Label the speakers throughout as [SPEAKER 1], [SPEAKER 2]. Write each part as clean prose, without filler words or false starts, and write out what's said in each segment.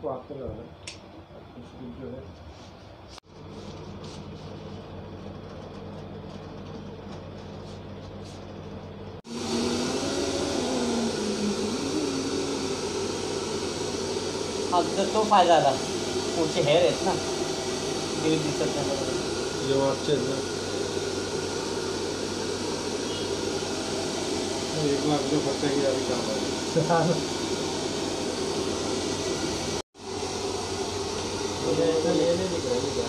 [SPEAKER 1] आपको आपको जो है
[SPEAKER 2] तो फायदा झाला पुढचे हेअर आहेत ना ते दिसत नाही
[SPEAKER 1] जेव्हा अच्छे ना एक लाख जो खर्चा किया अभी काम
[SPEAKER 2] मुझे ऐसा ये नहीं दिख रहा है क्या?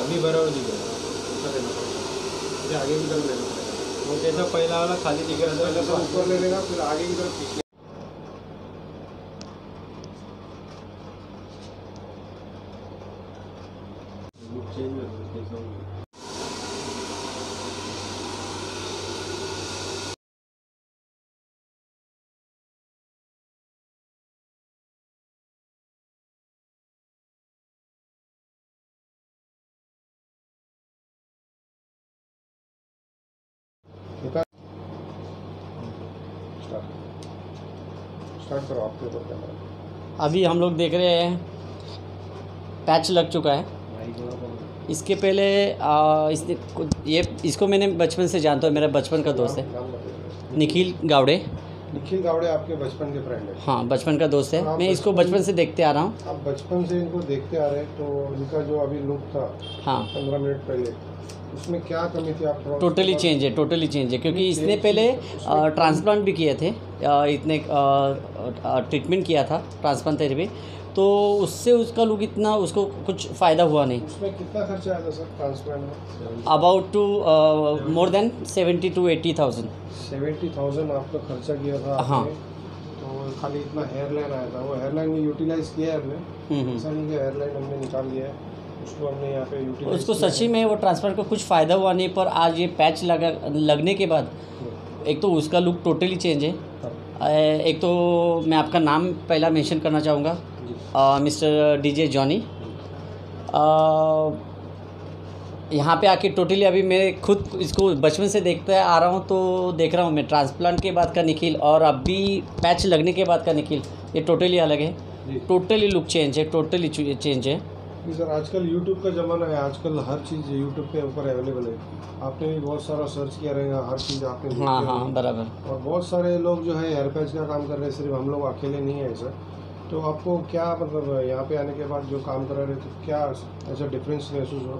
[SPEAKER 1] अभी बराबर दिख रहा है उसका देना पड़ेगा मुझे आगे की तरफ लेना पड़ेगा वो जैसा पहला वाला खाली दिख रहा था वैसा ऊपर ले लेगा फिर आगे की तरफ खींचने चेंज हो स्टार्ट करो आपके तो कैमरा।
[SPEAKER 2] अभी हम लोग देख रहे हैं पैच लग चुका है। इसके पहले इसको मैंने बचपन से जानता हूँ, मेरा बचपन का दोस्त है निखिल गावड़े।
[SPEAKER 1] निखिल गावड़े आपके बचपन के फ्रेंड है?
[SPEAKER 2] हाँ, बचपन का दोस्त है। मैं इसको बचपन से देखते आ रहा हूँ।
[SPEAKER 1] आप बचपन से इनको देखते आ रहे हैं, तो इनका जो अभी लुक था
[SPEAKER 2] हाँ
[SPEAKER 1] 15 मिनट पहले, उसमें क्या कमी थी? आप
[SPEAKER 2] टोटली चेंज है, टोटली चेंज है, क्योंकि इसने पहले ट्रांसप्लांट भी किए थे, इतने ट्रीटमेंट किया था ट्रांसप्लांट थेरेपी, तो उससे उसका लुक इतना उसको कुछ फ़ायदा हुआ नहीं।
[SPEAKER 1] उसमें कितना खर्चा आया था सर ट्रांसप्लांट में?
[SPEAKER 2] About to more than 70,000 to 80,000।
[SPEAKER 1] 70,000 आपका खर्चा किया था
[SPEAKER 2] हाँ।
[SPEAKER 1] तो खाली इतना हेयर लाइन आया था, वो हेयर लाइन में यूटिलाइज किया है हमने। ऐसा नहीं कि हेयर लाइन हमने निकाल दिया है, उसको हमने यहाँ पे यूटिलाइज
[SPEAKER 2] उसको सच्ची में वो ट्रांसप्लांट का कुछ फ़ायदा हुआ नहीं, पर आज ये पैच लगने के बाद एक तो उसका लुक टोटली चेंज है। एक तो मैं आपका नाम पहला मेंशन करना चाहूँगा, मिस्टर डीजे जॉनी। यहाँ पे आके टोटली अभी मैं खुद इसको बचपन से देखते आ रहा हूँ, तो देख रहा हूँ मैं ट्रांसप्लांट के बाद का निखिल और अभी पैच लगने के बाद का निखिल, ये टोटली अलग है। टोटली लुक चेंज है, टोटली चेंज है।
[SPEAKER 1] सर आजकल यूट्यूब का ज़माना है, आजकल हर चीज़ यूट्यूब के ऊपर अवेलेबल है। आपने भी बहुत सारा सर्च किया रहेगा, हर चीज़ आपने
[SPEAKER 2] हाँ हाँ बराबर।
[SPEAKER 1] और बहुत सारे लोग जो है हेयर पैच का काम कर रहे हैं, सिर्फ हम लोग अकेले नहीं है सर। तो आपको क्या मतलब यहाँ पे आने के बाद जो काम कर रहे थे, तो क्या ऐसा डिफरेंस महसूस हुआ?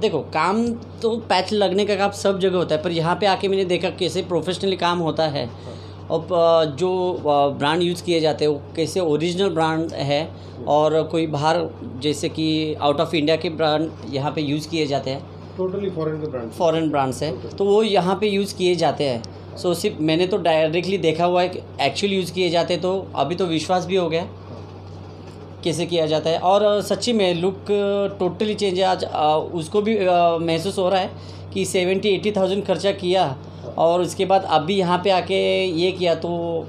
[SPEAKER 2] देखो, काम तो पैच लगने का काम सब जगह होता है, पर यहाँ पे आके मैंने देखा कैसे प्रोफेशनली काम होता है और जो ब्रांड यूज़ किए जाते हैं वो कैसे ओरिजिनल ब्रांड है, और कोई बाहर जैसे कि आउट ऑफ इंडिया के ब्रांड यहाँ पे यूज़ किए जाते हैं,
[SPEAKER 1] टोटली फॉरेन के ब्रांड,
[SPEAKER 2] फॉरेन ब्रांड्स है, तो वो यहाँ पे यूज़ किए जाते हैं। सो सिर्फ मैंने तो डायरेक्टली देखा हुआ है कि एक्चुअली यूज़ किए जाते, तो अभी तो विश्वास भी हो गया कैसे किया जाता है। और सच्ची में लुक टोटली चेंज है। आज उसको भी महसूस हो रहा है कि 70,000-80,000 खर्चा किया और उसके बाद अभी यहाँ पे आके ये किया, तो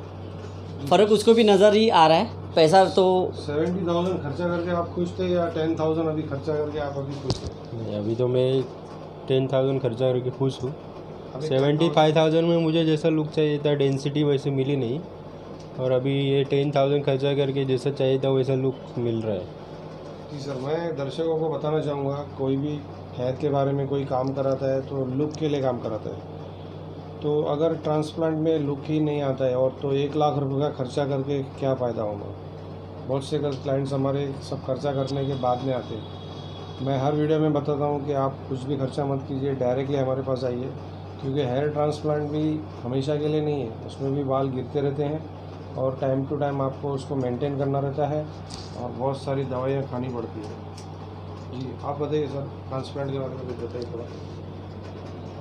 [SPEAKER 2] फ़र्क उसको भी नज़र ही आ रहा है। पैसा तो
[SPEAKER 1] 70,000 खर्चा करके आप खुश थे या 10,000 अभी खर्चा करके आप अभी खुश थे?
[SPEAKER 3] नहीं, अभी तो मैं 10,000 खर्चा करके खुश हूँ। 75,000 में मुझे जैसा लुक चाहिए था, डेंसिटी वैसे मिली नहीं, और अभी ये 10,000 खर्चा करके जैसा चाहिए था वैसा लुक मिल रहा है।
[SPEAKER 1] जी सर, मैं दर्शकों को बताना चाहूँगा, कोई भी हेयर के बारे में कोई काम कराता है तो लुक के लिए काम कराता है। तो अगर ट्रांसप्लांट में लुक ही नहीं आता है और तो 1 लाख रुपए का खर्चा करके क्या फ़ायदा होगा? बहुत से क्लाइंट्स हमारे सब खर्चा करने के बाद में आते हैं। मैं हर वीडियो में बताता हूँ कि आप कुछ भी खर्चा मत कीजिए, डायरेक्टली हमारे पास आइए, क्योंकि हेयर ट्रांसप्लांट भी हमेशा के लिए नहीं है, उसमें भी बाल गिरते रहते हैं और टाइम टू टाइम आपको उसको मेंटेन करना रहता है और बहुत सारी दवाइयाँ खानी पड़ती है। जी आप बताइए सर, ट्रांसप्लांट के बारे में बताइए थोड़ा।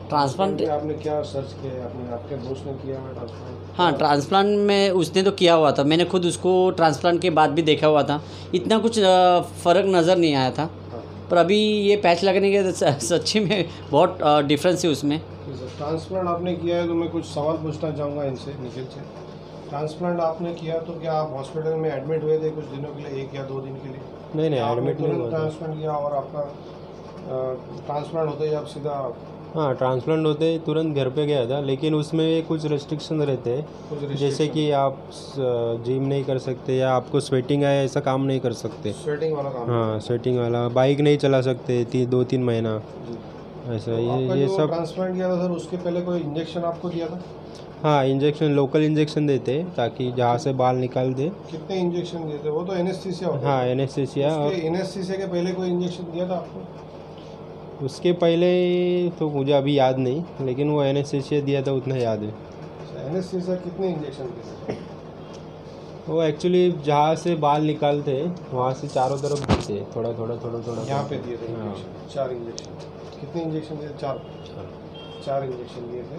[SPEAKER 2] ट्रांसप्लांट
[SPEAKER 1] आपने क्या सर्च किया? आपने आपके दोस्त ने किया है ट्रांसप्लांट?
[SPEAKER 2] हाँ, ट्रांसप्लांट में उसने तो किया हुआ था, मैंने खुद उसको ट्रांसप्लांट के बाद भी देखा हुआ था, इतना कुछ फ़र्क नज़र नहीं आया था। पर अभी ये पैच लगने के सच्ची में बहुत डिफरेंस है उसमें।
[SPEAKER 1] ट्रांसप्लांट आपने किया है तो मैं कुछ सवाल पूछना चाहूँगा इनसे, निखिल से। ट्रांसप्लांट आपने किया तो क्या आप हॉस्पिटल में एडमिट हुए थे कुछ दिनों के लिए, 1 या 2 दिन के लिए?
[SPEAKER 3] नहीं एडमिट नहीं हुआ था।
[SPEAKER 1] ट्रांसप्लांट किया और आपका ट्रांसप्लांट होते ही आप सीधा
[SPEAKER 3] हाँ, ट्रांसप्लांट होते ही तुरंत घर पे गया था, लेकिन उसमें कुछ रेस्ट्रिक्शन रहते हैं, जैसे कि आप जिम नहीं कर सकते या आपको स्वेटिंग आए ऐसा काम नहीं कर सकते।
[SPEAKER 1] स्वेटिंग वाला काम।
[SPEAKER 3] हाँ, स्वेटिंग वाला, बाइक नहीं चला सकते 2-3 महीना ऐसा। ये सब
[SPEAKER 1] ट्रांसप्लांट किया था सर, उसके पहले कोई इंजेक्शन आपको दिया था?
[SPEAKER 3] हाँ, इंजेक्शन, लोकल इंजेक्शन देते हैं ताकि जहाँ से बाल निकाल दे।
[SPEAKER 1] कितने इंजेक्शन दिए थे? वो तो एनेस्थीसिया होता है।
[SPEAKER 3] हाँ, एनेस्थीसिया। और
[SPEAKER 1] एनेस्थीसिया के पहले कोई इंजेक्शन दिया था आपको?
[SPEAKER 3] उसके पहले तो मुझे अभी याद नहीं, लेकिन वो एनेस्थीसिया दिया था उतना याद है।
[SPEAKER 1] एनेस्थीसिया कितने इंजेक्शन दिए थे?
[SPEAKER 3] वो एक्चुअली जहाँ से बाल निकालते हैं वहाँ से चारों तरफ देते हैं, थोड़ा थोड़ा थोड़ा थोड़ा।
[SPEAKER 1] यहाँ पे दिए थे
[SPEAKER 3] हाँ।
[SPEAKER 1] इंजेक्शन? 4 इंजेक्शन। कितने इंजेक्शन दिए? 4 इंजेक्शन दिए थे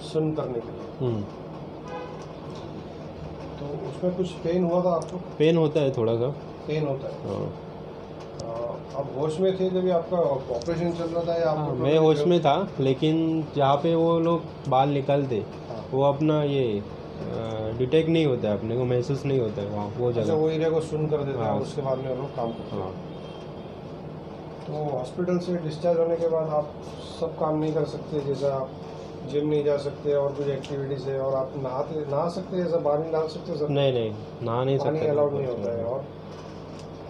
[SPEAKER 1] सुन करने के लिए। तो उसमें कुछ पेन हुआ था आपको?
[SPEAKER 3] पेन होता है, थोड़ा सा
[SPEAKER 1] पेन होता है।
[SPEAKER 3] हाँ।
[SPEAKER 1] आप होश में थे जब आपका ऑपरेशन चल रहा था या
[SPEAKER 3] हाँ,
[SPEAKER 1] आपको?
[SPEAKER 3] मैं होश में था, लेकिन जहाँ पे वो लोग बाल निकालते
[SPEAKER 1] हाँ।
[SPEAKER 3] वो अपना ये डिटेक्ट नहीं होता है, अपने को महसूस नहीं होता है वहाँ वो
[SPEAKER 1] अच्छा,
[SPEAKER 3] जगह।
[SPEAKER 1] वो एरिया को सुन कर देते हैं
[SPEAKER 3] हाँ।
[SPEAKER 1] और उसके बाद में वो लोग काम करते हैं।
[SPEAKER 3] हाँ,
[SPEAKER 1] तो हॉस्पिटल से डिस्चार्ज होने के बाद आप सब काम नहीं कर सकते, जैसे आप जिम नहीं जा सकते और कुछ एक्टिविटीज़ है, और आप नहा सकते हैं, ऐसा बाहर नहीं नहा सकते सर?
[SPEAKER 3] नहीं, नहा नहीं
[SPEAKER 1] पानी
[SPEAKER 3] सकते।
[SPEAKER 1] अलाउड नहीं होता है।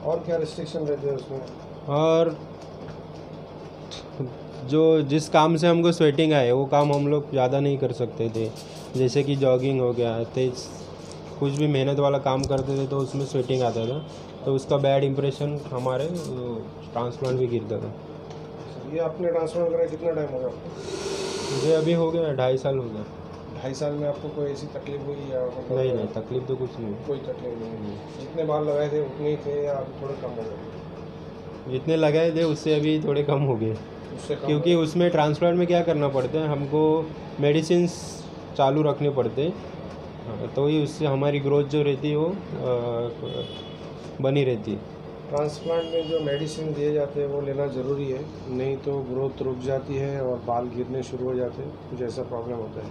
[SPEAKER 1] और क्या रिस्ट्रिक्शन रहते हैं उसमें?
[SPEAKER 3] और जो जिस काम से हमको स्वेटिंग आए वो काम हम लोग ज़्यादा नहीं कर सकते थे, जैसे कि जॉगिंग हो गया, तेज कुछ भी मेहनत वाला काम करते थे तो उसमें स्वेटिंग आता था, तो उसका बैड इंप्रेशन हमारे ट्रांसप्लांट भी गिरता था।
[SPEAKER 1] ये आपने ट्रांसप्लांट करा कितना टाइम हो गया आपको?
[SPEAKER 3] मुझे अभी हो गया 2.5 साल हो गया।
[SPEAKER 1] 2.5 साल में आपको कोई ऐसी तकलीफ हुई या मतलब?
[SPEAKER 3] नहीं, तकलीफ तो कुछ नहीं।
[SPEAKER 1] कोई तकलीफ नहीं। जितने बाल लगाए थे उतने ही थे या अभी थोड़े कम हो गए?
[SPEAKER 3] जितने लगाए थे उससे अभी थोड़े कम हो गए,
[SPEAKER 1] उससे कम
[SPEAKER 3] क्योंकि उसमें ट्रांसप्लांट में क्या करना पड़ता है, हमको मेडिसिन चालू रखने पड़ते हैं। हाँ, तो ही उससे हमारी ग्रोथ जो रहती है वो बनी रहती है।
[SPEAKER 1] ट्रांसप्लांट में जो मेडिसिन दिए जाते हैं वो लेना ज़रूरी है, नहीं तो ग्रोथ रुक जाती है और बाल गिरने शुरू हो जाते हैं, कुछ ऐसा प्रॉब्लम होता है।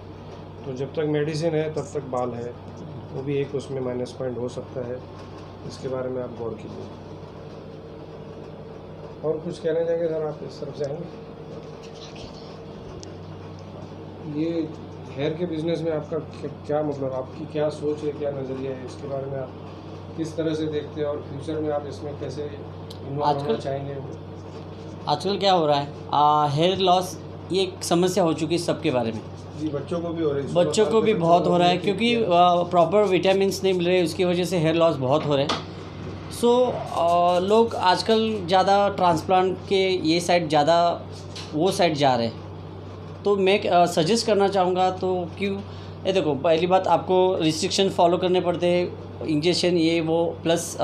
[SPEAKER 1] तो जब तक मेडिसिन है तब तक बाल है, वो भी एक उसमें माइनस पॉइंट हो सकता है, इसके बारे में आप गौर कीजिए। और कुछ कहना चाहेंगे सर, आप इस तरफ से आएंगे? ये हेयर के बिज़नेस में आपका क्या मतलब, आपकी क्या सोच है, क्या नज़रिया है, इसके बारे में आप किस तरह से देखते हैं और फ्यूचर में आप इसमें कैसे इन्वॉल्व होना चाहेंगे?
[SPEAKER 2] आजकल क्या हो रहा है, हेयर लॉस ये एक समस्या हो चुकी है सबके बारे में।
[SPEAKER 1] जी, बच्चों को भी हो रही है।
[SPEAKER 2] बच्चों को भी बहुत हो रहा है, क्योंकि प्रॉपर विटामिन्स नहीं मिल रहे, उसकी वजह से हेयर लॉस बहुत हो रहा है। सो लोग आजकल ज़्यादा ट्रांसप्लांट के ये साइड ज़्यादा वो साइड जा रहे हैं। तो मैं सजेस्ट करना चाहूँगा, तो क्यों, ये देखो, पहली बात आपको रिस्ट्रिक्शन फॉलो करने पड़ते हैं, इंजेक्शन ये वो प्लस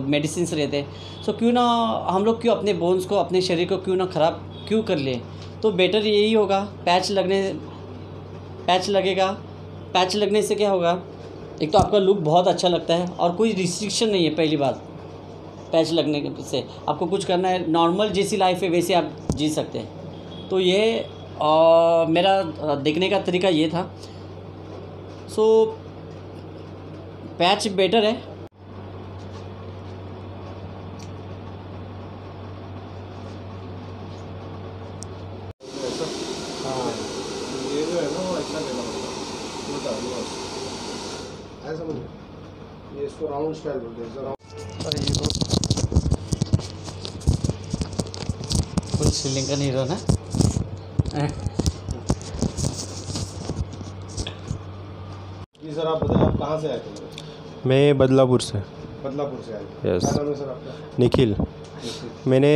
[SPEAKER 2] मेडिसिन रहते हैं। सो क्यों ना हम लोग क्यों अपने बोन्स को, अपने शरीर को क्यों ना ख़राब क्यों कर लें। तो बेटर यही होगा, पैच लगेगा। पैच लगने से क्या होगा, एक तो आपका लुक बहुत अच्छा लगता है और कोई रिस्ट्रिक्शन नहीं है। पहली बात, पैच लगने से आपको कुछ करना है, नॉर्मल जैसी लाइफ है वैसे आप जी सकते हैं। तो ये मेरा देखने का तरीका ये था। सो पैच बेटर है।
[SPEAKER 1] हाँ, ये जो है ना वो अच्छा लेना होता है, ऐसा समझो, ये इसको राउंड स्टाइल बोलते हैं।
[SPEAKER 2] और ये तो फुल श्रीलंकन हीरो ना।
[SPEAKER 1] जी सर, आप बताएं, आप कहाँ से आए थे?
[SPEAKER 3] मैं बदलापुर से।
[SPEAKER 1] बदलापुर से आए थे।
[SPEAKER 3] Yes.
[SPEAKER 1] क्या नाम है सर आपका?
[SPEAKER 3] निखिल। मैंने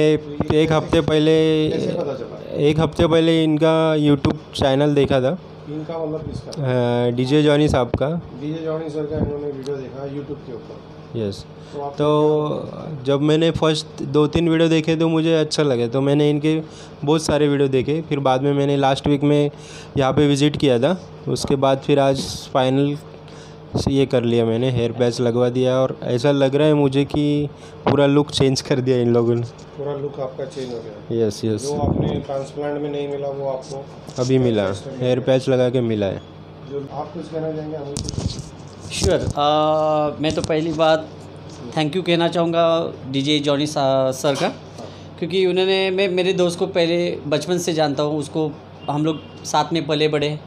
[SPEAKER 3] एक हफ्ते
[SPEAKER 1] कैसे पता चला?
[SPEAKER 3] पहले इनका यूट्यूब चैनल देखा था,
[SPEAKER 1] इनका मतलब किसका?
[SPEAKER 3] डीजे जॉनी साहब का।
[SPEAKER 1] डीजे जॉनी सर का इन्होंने वीडियो देखा यूट्यूब के ऊपर।
[SPEAKER 3] यस।
[SPEAKER 1] तो आप
[SPEAKER 3] तो जब मैंने फर्स्ट 2-3 वीडियो देखे तो मुझे अच्छा लगे, तो मैंने इनके बहुत सारे वीडियो देखे। फिर बाद में मैंने लास्ट वीक में यहाँ पे विज़िट किया था, उसके बाद फिर आज फाइनल ये कर लिया, मैंने हेयर पैच लगवा दिया और ऐसा लग रहा है मुझे कि पूरा लुक चेंज कर दिया इन लोगों ने।
[SPEAKER 1] पूरा लुक आपका चेंज हो गया।
[SPEAKER 3] यस।
[SPEAKER 1] जो आपने ट्रांसप्लांट में नहीं मिला वो आपको
[SPEAKER 3] अभी मिला, हेयर पैच लगा के मिला है।
[SPEAKER 1] जो आप कुछ कहना चाहेंगे हमें कुछ?
[SPEAKER 2] श्योर। मैं तो पहली बात थैंक यू कहना चाहूँगा डीजे जॉनी सर का, क्योंकि उन्होंने, मैं मेरे दोस्त को पहले बचपन से जानता हूँ, उसको हम लोग साथ में पले बड़े।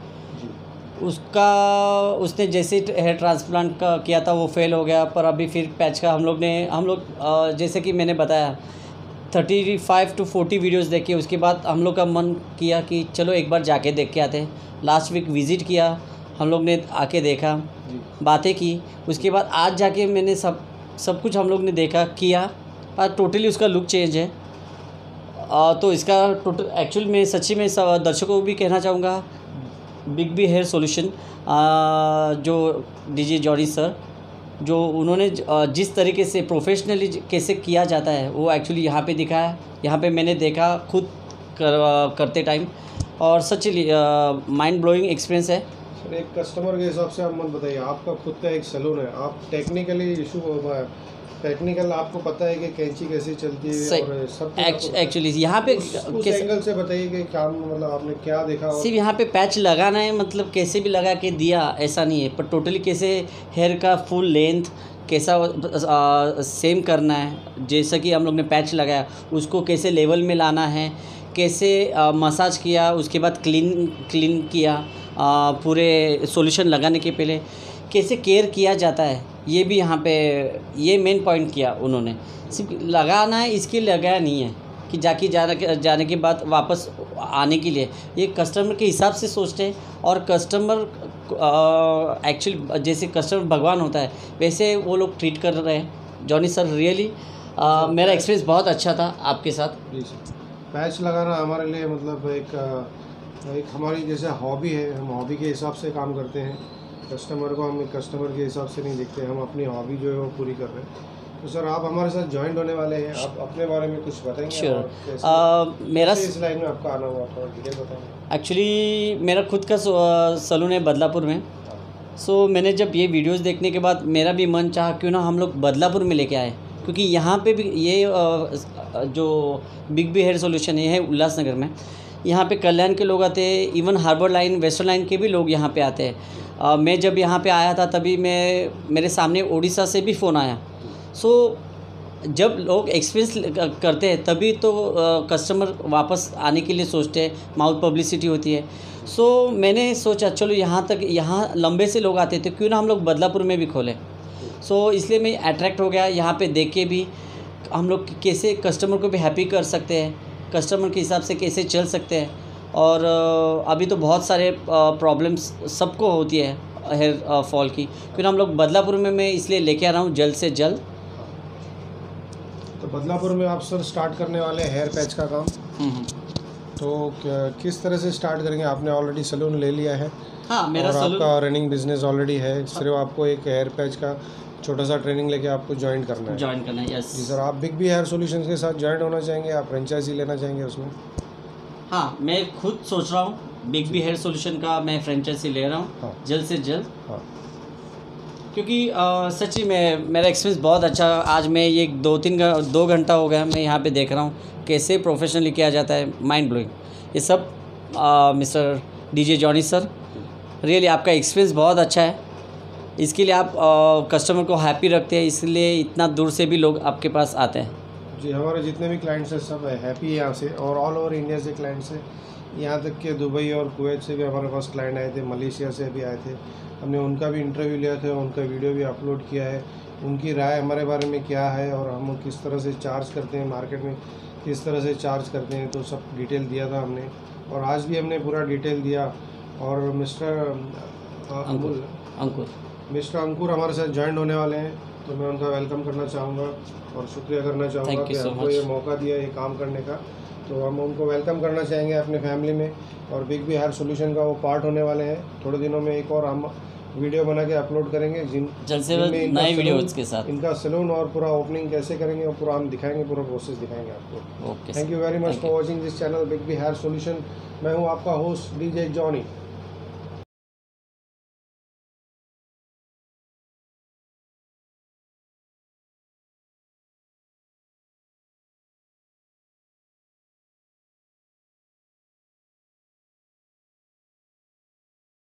[SPEAKER 2] उसने जैसे हेयर ट्रांसप्लांट का किया था वो फेल हो गया, पर अभी फिर पैच का हम लोग जैसे कि मैंने बताया 35 to 40 वीडियोस देखे। उसके बाद हम लोग का मन किया कि चलो एक बार जाके देख के आते हैं। लास्ट वीक विज़िट किया, हम लोग ने आके देखा, बातें की। उसके बाद आज जाके मैंने सब कुछ हम लोग ने देखा किया, और टोटली उसका लुक चेंज है। तो इसका टोटल एक्चुअल में सच्ची में दर्शकों को भी कहना चाहूँगा, बिग बी हेयर सॉल्यूशन जो डीजे जॉनी सर, जो उन्होंने जिस तरीके से प्रोफेशनली कैसे किया जाता है वो एक्चुअली यहाँ पे दिखा है। यहाँ पे मैंने देखा खुद करते टाइम, और सच माइंड ब्लोइंग एक्सपीरियंस है।
[SPEAKER 1] सर एक कस्टमर के हिसाब से आप मत बताइए, आपका खुद का एक सैलून है, आप टेक्निकल आपको पता है कि कैंची कैसे चलती है और सब
[SPEAKER 2] एक्चुअली यहाँ पे
[SPEAKER 1] उस एंगल से बताइए कि काम मतलब आपने क्या देखा।
[SPEAKER 2] सिर्फ यहाँ पे पैच लगाना है, मतलब कैसे भी लगा के दिया ऐसा नहीं है, पर टोटली कैसे हेयर का फुल लेंथ कैसा सेम करना है। जैसा कि हम लोग ने पैच लगाया उसको कैसे लेवल में लाना है, कैसे मसाज किया, उसके बाद क्लीन किया, पूरे सॉल्यूशन लगाने के पहले कैसे केयर किया जाता है, ये भी यहाँ पे ये मेन पॉइंट किया उन्होंने। सिर्फ लगाना है इसके लिए लगाया नहीं है कि जाने के बाद वापस आने के लिए, ये कस्टमर के हिसाब से सोचते हैं। और कस्टमर एक्चुअली जैसे कस्टमर भगवान होता है वैसे वो लोग ट्रीट कर रहे हैं। जॉनी सर रियली मेरा एक्सपीरियंस बहुत अच्छा था आपके साथ।
[SPEAKER 1] पैच लगाना हमारे लिए मतलब एक हमारी जैसे हॉबी है, हम हॉबी के हिसाब से काम करते हैं। कस्टमर को हम कस्टमर के हिसाब से नहीं देखते, हम अपनी हॉबी जो है वो पूरी कर रहे हैं। तो सर आप हमारे साथ ज्वाइंट होने वाले हैं, आप अपने बारे में कुछ बताएंगे?
[SPEAKER 2] श्योर। मेरा
[SPEAKER 1] इस लाइन में आपका आना हुआ, थोड़ा डिटेल बताएंगे।
[SPEAKER 2] एक्चुअली मेरा खुद का सलून है बदलापुर में। सो मैंने जब ये वीडियोस देखने के बाद मेरा भी मन चाहा क्यों ना हम लोग बदलापुर में लेके आए, क्योंकि यहाँ पे भी ये जो बिग बी हेयर सॉल्यूशन है उल्लासनगर में, यहाँ पे कल्याण के लोग आते हैं, even harbour line western line के भी लोग यहाँ पे आते हैं। मैं जब यहाँ पे आया था तभी मेरे सामने उड़ीसा से भी फ़ोन आया। सो जब लोग एक्सपीरियंस करते हैं तभी तो कस्टमर वापस आने के लिए सोचते हैं, माउथ पब्लिसिटी होती है। सो मैंने सोचा चलो यहाँ लंबे से लोग आते थे, क्यों ना हम लोग बदलापुर में भी खोलें। सो इसलिए मैं अट्रैक्ट हो गया, यहाँ पे देख के भी हम लोग कैसे कस्टमर को भी हैप्पी कर सकते हैं, कस्टमर के हिसाब से कैसे चल सकते हैं। और अभी तो बहुत सारे प्रॉब्लम्स सबको होती है हेयर फॉल की, क्योंकि हम लोग बदलापुर में मैं इसलिए लेके आ रहा हूँ जल्द से जल्द।
[SPEAKER 1] तो बदलापुर में आप सर स्टार्ट करने वाले हेयर पैच का काम, तो किस तरह से स्टार्ट करेंगे? आपने ऑलरेडी सैलून ले लिया है?
[SPEAKER 2] हाँ, मेरा
[SPEAKER 1] और
[SPEAKER 2] सैलून
[SPEAKER 1] आपका रनिंग बिजनेस ऑलरेडी है, सिर्फ आपको एक हेयर पैच का छोटा सा ट्रेनिंग लेके आपको ज्वाइन करना है।
[SPEAKER 2] यस
[SPEAKER 1] जी सर। आप बिग बी हेयर सॉल्यूशंस के साथ ज्वाइन होना चाहेंगे, आप फ्रेंचाइजी लेना चाहेंगे उसमें?
[SPEAKER 2] हाँ, मैं खुद सोच रहा हूँ बिग बी हेयर सॉल्यूशन का मैं फ्रेंचाइजी ले रहा हूँ।
[SPEAKER 1] हाँ।
[SPEAKER 2] जल्द से जल्द।
[SPEAKER 1] हाँ।
[SPEAKER 2] क्योंकि सच्ची में मेरा एक्सपीरियंस बहुत अच्छा। आज मैं ये 2 घंटा हो गया मैं यहाँ पे देख रहा हूँ कैसे प्रोफेशनली किया जाता है, माइंड ब्लोइंग। ये सब mister DJ Johnny sir, really आपका एक्सपीरियंस बहुत अच्छा है। इसके लिए आप कस्टमर को हैप्पी रखते हैं, इसलिए इतना दूर से भी लोग आपके पास आते हैं।
[SPEAKER 1] जी, हमारे जितने भी क्लाइंट्स हैं सब हैप्पी है यहाँ से, और ऑल ओवर इंडिया से क्लाइंट्स हैं। यहाँ तक कि दुबई और कुवैत से भी हमारे पास क्लाइंट आए थे, मलेशिया से भी आए थे। हमने उनका भी इंटरव्यू लिया था, उनका वीडियो भी अपलोड किया है। उनकी राय हमारे बारे में क्या है और हम किस तरह से चार्ज करते हैं, मार्केट में किस तरह से चार्ज करते हैं, तो सब डिटेल दिया था हमने, और आज भी हमने पूरा डिटेल दिया। और मिस्टर अंकुर हमारे साथ ज्वाइन होने वाले हैं, तो मैं उनका वेलकम करना चाहूँगा और शुक्रिया करना चाहूँगा कि हमको ये मौका दिया ये काम करने का। तो हम उनको वेलकम करना चाहेंगे अपने फैमिली में, और बिग बी हेयर सॉल्यूशन का वो पार्ट होने वाले हैं। थोड़े दिनों में एक और हम वीडियो बना के अपलोड करेंगे
[SPEAKER 2] जल्द से जल्द नए वीडियोज़ के साथ।
[SPEAKER 1] इनका सैलून और पूरा ओपनिंग कैसे करेंगे वो पूरा हम दिखाएंगे, पूरा प्रोसेस दिखाएंगे आपको।
[SPEAKER 2] Okay,
[SPEAKER 1] thank you very much for watching this channel big be here solution. मैं हूँ आपका होस्ट डीजे जॉनी।